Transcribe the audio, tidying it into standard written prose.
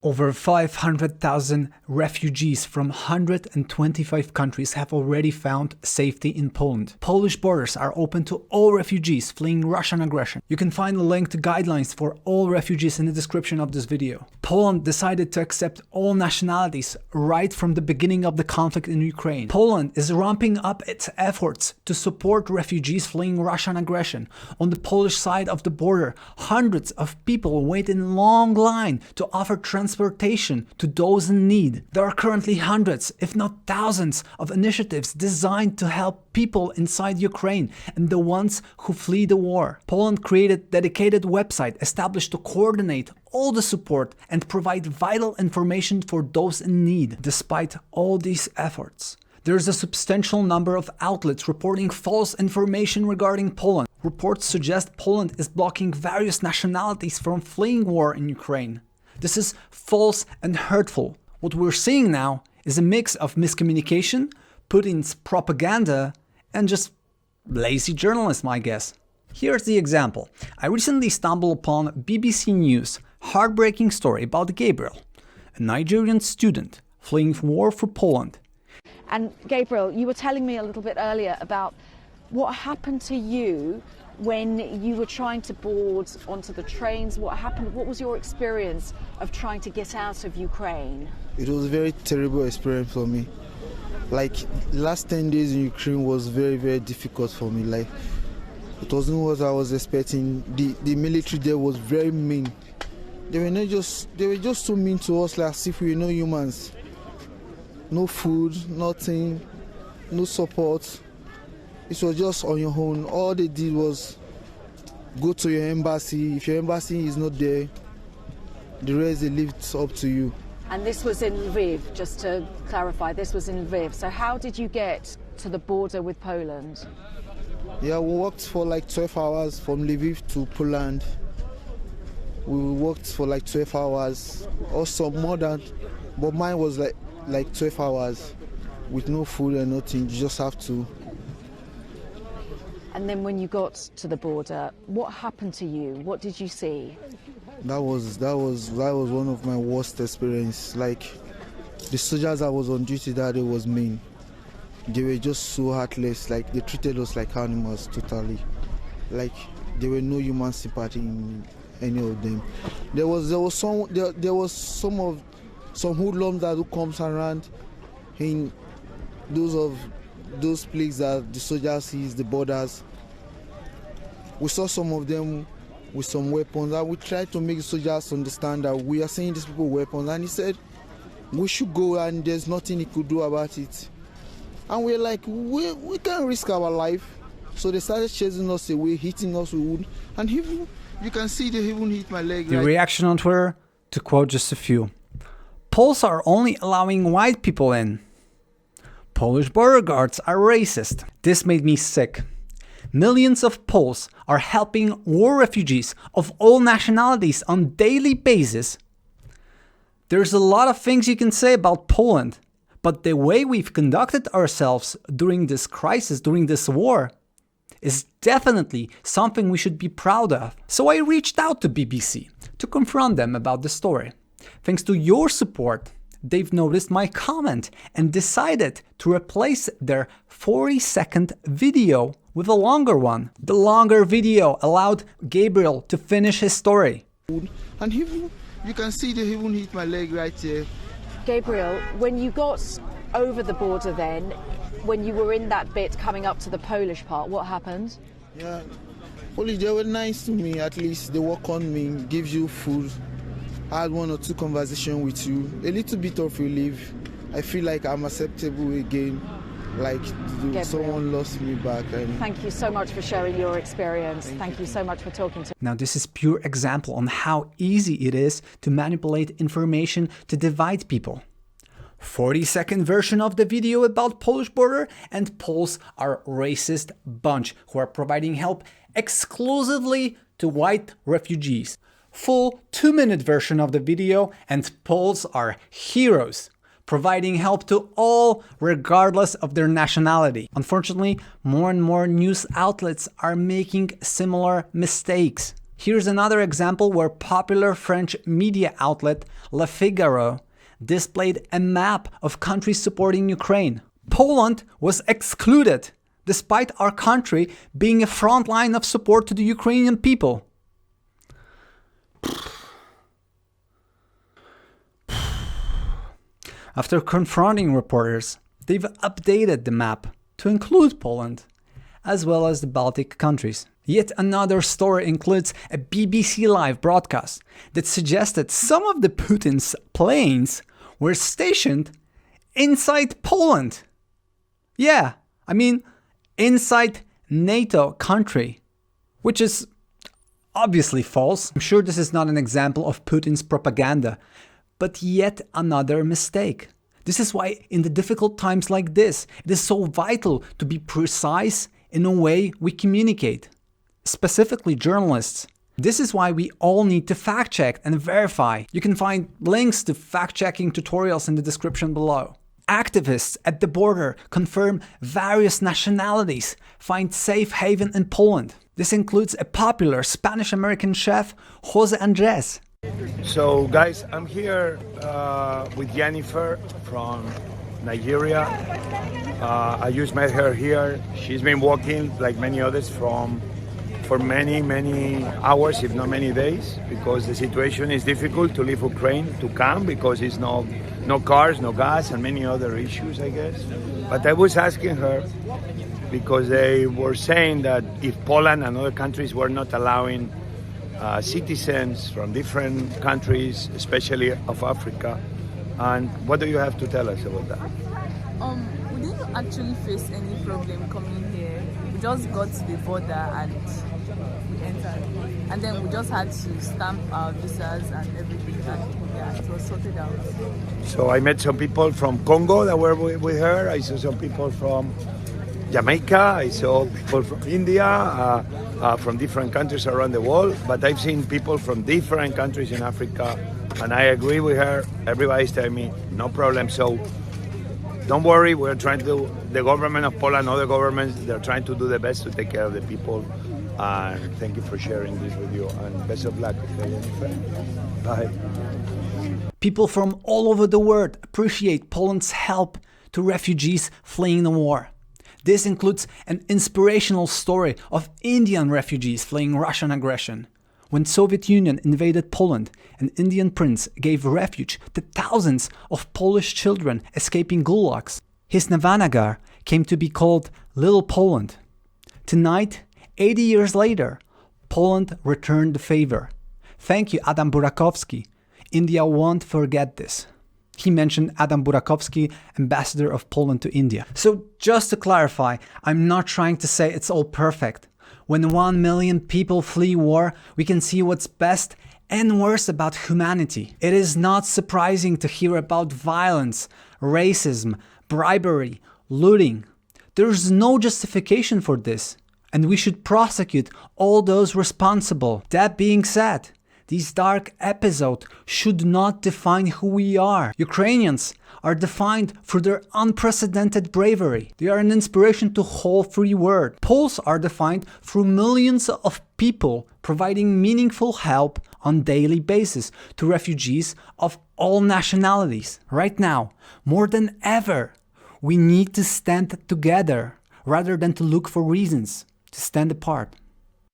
Over 500,000 refugees from 125 countries have already found safety in Poland. Polish borders are open to all refugees fleeing Russian aggression. You can find a link to guidelines for all refugees in the description of this video. Poland decided to accept all nationalities right from the beginning of the conflict in Ukraine. Poland is ramping up its efforts to support refugees fleeing Russian aggression. On the Polish side of the border, hundreds of people wait in long line to offer transportation to those in need. There are currently hundreds, if not thousands, of initiatives designed to help people inside Ukraine and the ones who flee the war. Poland created a dedicated website established to coordinate all the support and provide vital information for those in need. Despite all these efforts, there is a substantial number of outlets reporting false information regarding Poland. Reports suggest Poland is blocking various nationalities from fleeing war in Ukraine. This is false and hurtful. What we're seeing now is a mix of miscommunication, Putin's propaganda, and just lazy journalism, I guess. Here's the example. I recently stumbled upon BBC News' heartbreaking story about Gabriel, a Nigerian student fleeing war for Poland. And Gabriel, you were telling me a little bit earlier about what happened to you when you were trying to board onto the trains. What happened? What was your experience of trying to get out of Ukraine? It was a very terrible experience for me. Like, last 10 days in Ukraine was very, very difficult for me. Like, it wasn't what I was expecting. The military there was very mean. They were just so mean to us, like as if we were no humans. No food, nothing, no support. It was just on your own. All they did was go to your embassy. If your embassy is not there, the rest they leave it up to you. And this was in Lviv, just to clarify, this was in Lviv. So how did you get to the border with Poland? Yeah, we walked for like 12 hours from Lviv to Poland. We walked for like 12 hours, also more than, but mine was like 12 hours with no food and nothing. You just have to. And then when you got to the border, what happened to you? What did you see? That was one of my worst experiences. Like, the soldiers that was on duty that day was mean. They were just so heartless. Like, they treated us like animals totally. Like, there were no human sympathy in any of them. There was some hoodlums that who comes around in those places that the soldiers sees, the borders. We saw some of them with some weapons, and we tried to make the soldiers understand that we are sending these people weapons, and he said we should go and there's nothing he could do about it. And we're like, we can't risk our life. So they started chasing us away, hitting us with wood, and you can see they even hit my leg. The reaction on Twitter, to quote just a few: Poles are only allowing white people in. Polish border guards are racist. This made me sick. Millions of Poles are helping war refugees of all nationalities on daily basis. There's a lot of things you can say about Poland, but the way we've conducted ourselves during this crisis, during this war, is definitely something we should be proud of. So I reached out to BBC to confront them about the story. Thanks to your support, they've noticed my comment and decided to replace their 40-second video with a longer one. The longer video allowed Gabriel to finish his story. And you can see they even hit my leg right here. Gabriel, when you got over the border then, when you were in that bit coming up to the Polish part, what happened? Yeah, Polish, they were nice to me. At least they work on me, gives you food. I had one or two conversations with you, a little bit of relief. I feel like I'm acceptable again, like someone lost me back. Thank you so much for sharing your experience. Thank you so much for talking to me. Now, this is pure example on how easy it is to manipulate information to divide people. 40-second version of the video about Polish border, and Poles are racist bunch who are providing help exclusively to white refugees. Full 2-minute version of the video, and Poles are heroes, providing help to all regardless of their nationality. Unfortunately, more and more news outlets are making similar mistakes. Here's another example where popular French media outlet Le Figaro displayed a map of countries supporting Ukraine. Poland was excluded, despite our country being a front line of support to the Ukrainian people. After confronting reporters, they've updated the map to include Poland, as well as the Baltic countries. Yet another story includes a BBC Live broadcast that suggested some of the Putin's planes were stationed inside Poland. Yeah, I mean, inside NATO country, which is obviously false. I'm sure this is not an example of Putin's propaganda, but yet another mistake. This is why in the difficult times like this, it is so vital to be precise in a way we communicate, specifically journalists. This is why we all need to fact check and verify. You can find links to fact checking tutorials in the description below. Activists at the border confirm various nationalities find safe haven in Poland. This includes a popular Spanish-American chef, Jose Andres. So guys, I'm here with Jennifer from Nigeria. I just met her here. She's been walking like many others for many hours, if not many days, because the situation is difficult to leave Ukraine to come because it's no cars, no gas, and many other issues, I guess. But I was asking her because they were saying that if Poland and other countries were not allowing citizens from different countries, especially of Africa, and what do you have to tell us about that? We didn't actually face any problem coming here. We just got to the border and we entered, and then we just had to stamp our visas and everything, and yeah, it was sorted out. So I met some people from Congo that were with her. I saw some people from Jamaica, I saw people from India, from different countries around the world, but I've seen people from different countries in Africa, and I agree with her. Everybody's telling me, no problem. So don't worry, we're trying to, the government of Poland, other governments, they're trying to do the best to take care of the people. And thank you for sharing this with you, and best of luck. Bye. People from all over the world appreciate Poland's help to refugees fleeing the war. This includes an inspirational story of Indian refugees fleeing Russian aggression. When Soviet Union invaded Poland, an Indian prince gave refuge to thousands of Polish children escaping gulags. His Navanagar came to be called Little Poland. Tonight, 80 years later, Poland returned the favor. Thank you, Adam Burakowski. India won't forget this. He mentioned Adam Burakowski, ambassador of Poland to India. So just to clarify, I'm not trying to say it's all perfect. When 1 million people flee war, we can see what's best and worst about humanity. It is not surprising to hear about violence, racism, bribery, looting. There's no justification for this, and we should prosecute all those responsible. That being said, these dark episodes should not define who we are. Ukrainians are defined for their unprecedented bravery. They are an inspiration to whole free world. Poles are defined through millions of people providing meaningful help on daily basis to refugees of all nationalities. Right now, more than ever, we need to stand together rather than to look for reasons to stand apart.